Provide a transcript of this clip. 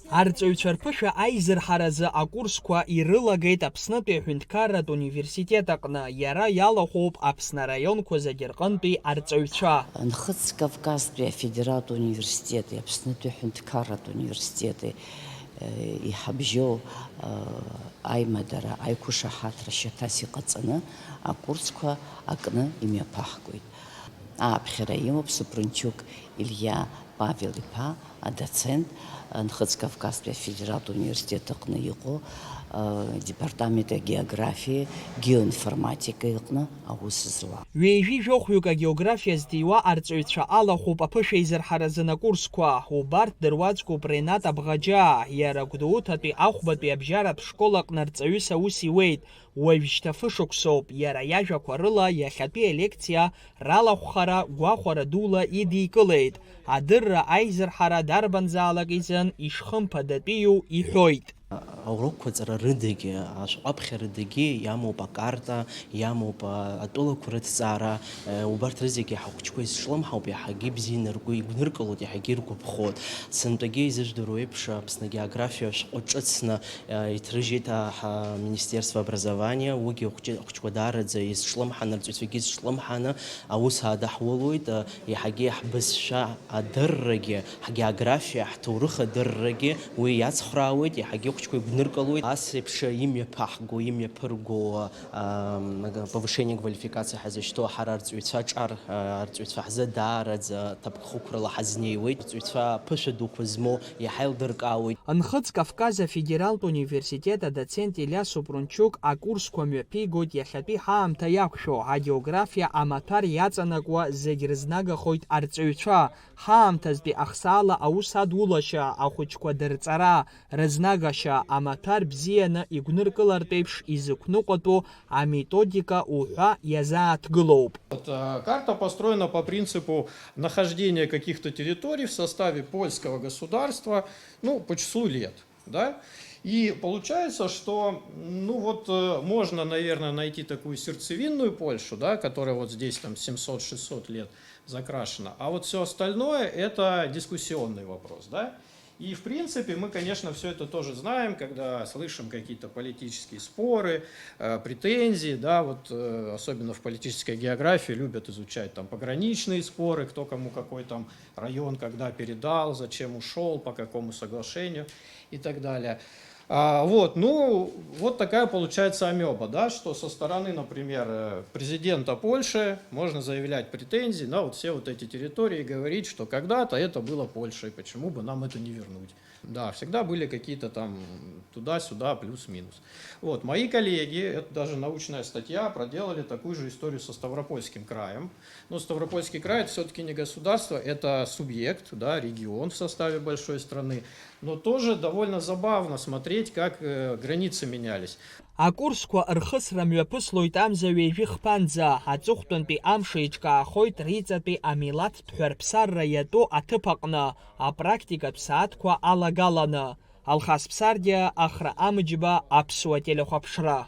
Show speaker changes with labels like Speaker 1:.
Speaker 1: Арҵаҩцәа рԥышәа аизырҳаразы акурсқәа ирылагеит Аԥснытәи аҳәынҭқарратә университет аҟны. Иара иалахәуп Аԥсны араионқәа зегьы рҟынтәи арҵаҩцәа.
Speaker 2: Нхыҵ Кавказтәи афедератә университети, Аԥснытәи аҳәынҭқарратә университети иҳабжьоу аимадара, аиқәышаҳаҭра шьаҭас иҟаҵаны акурсқәа акны имҩаԥаҳгоит. Ааԥхьара имоуп Супрунчук Илья Павел-иԥа, адоцент, Нхыҵ Кавказтәи афедератә университет аҟны иҟоу департамент агеографиеи, геоинформатикеи иҟны аус зуа.
Speaker 1: Ҩеижәи жәохәҩык агеографиа зҭиуа арҵаҩцәа алахәуп аԥышәа изырҳаразын акурсқәа. Убарҭ дыруаӡәкуп Ренат Абӷаџьаа, иара Гәдоуҭатәи ахәбатәи абжьаратә школ аҟны арҵаҩыс аус иуеит. Уажәшьҭа фышықәсоуп. Иара иажәақәа рыла иахьатәи алекциа ралахәхара гәахәара дула идикылеит. Адырра аизырҳара дарбанзаалак изын ишхымԥадатәиу иҳәоит.
Speaker 3: Аурокқәа ҵара рыдагьы, ашәҟәаԥхьа рыдагьы иамоуп акарта, иамоуп атәылақәа рыҭҵаара, убарҭ рызегьы ҳахәыҷқәа изҿлымҳауп, иаҳагьы бзианы ргәы игәныркылоит, иаҳагьы иргәаԥхоит. Сынтәагьы изыжәдыруа еиԥш Аԥсны агеографиа ашәҟәы ҿыцны иҭрыжьит Министерство образования, уигьы ахәыҷқәа даараӡа изҿлымҳаны, арҵаҩцәагьы изҿлымҳаны аус аадаҳулоит, иаҳагьы ҳбызшәа адыррагьы, ҳгеографиа, ҳҭоурых адыррагьы уи иацхраауеит, иаҳагьы ахәыҷқәа игәныркылоит. Ас еиԥш имҩаԥаҳго, имҩаԥырго повышение квалификациа ҳазышьҭоу ҳара арҵаҩцәа ҿар, арҵаҩцәа ҳзы даараӡа ҭакԥхықәрала ҳазнеиуеит. Арҵаҩцәа ԥышәа дуқәа змоу иаҳа еилдыркаауеит.
Speaker 1: Нхыҵ Кавказ афедералтә университет адоцент Илиа Супрунчук акурсқәа мҩаԥигоит иахьатәи ҳаамҭа иақәшәо, агеографиа амаҭәар иаҵанакуа зегь рызнагахоит арҵаҩцәа. Ҳаамҭазтәи ахсаала аус адулашьа, ахәыҷқәа дырҵара, рызнагашьа, амаҭәар бзианы игәныркылартә еиԥш изықәныҟәатәу аметодика уҳәа иазааҭгылоуп.
Speaker 4: Карта построена по принципу нахождения каких-то территорий в составе польского государства, по числу лет, да? И получается, что, можно, наверное, найти такую сердцевинную Польшу, да, которая вот здесь там 700-600 лет закрашена, а вот все остальное это дискуссионный вопрос, да? И, в принципе, мы, конечно, все это тоже знаем, когда слышим какие-то политические споры, претензии, да, особенно в политической географии любят изучать там пограничные споры, кто кому какой там район когда передал, зачем ушел, по какому соглашению и так далее. Вот такая получается амеба, да, что со стороны, например, президента Польши можно заявлять претензии на все эти территории и говорить, что когда-то это было Польшей, почему бы нам это не вернуть. Да, всегда были какие-то там туда-сюда плюс-минус. Мои коллеги, это даже научная статья, проделали такую же историю со Ставропольским краем. Но Ставропольский край это все-таки не государство, это субъект, да, регион в составе большой страны. Но тоже довольно забавно смотреть, как границы менялись.
Speaker 1: Акурсқәа рхысра мҩаԥыслоит амза ҩеижәи хԥанӡа, аҵыхәтәантәи амш еиҿкаахоит риҵатәи амилаҭтә ҳәарԥсарра иатәу аҭыԥ аҟны, апрактикатә сааҭқәа алагаланы. Алхас Ԥсардиа, Ахра Амыџьба, Аԥсуа телехәаԥшра.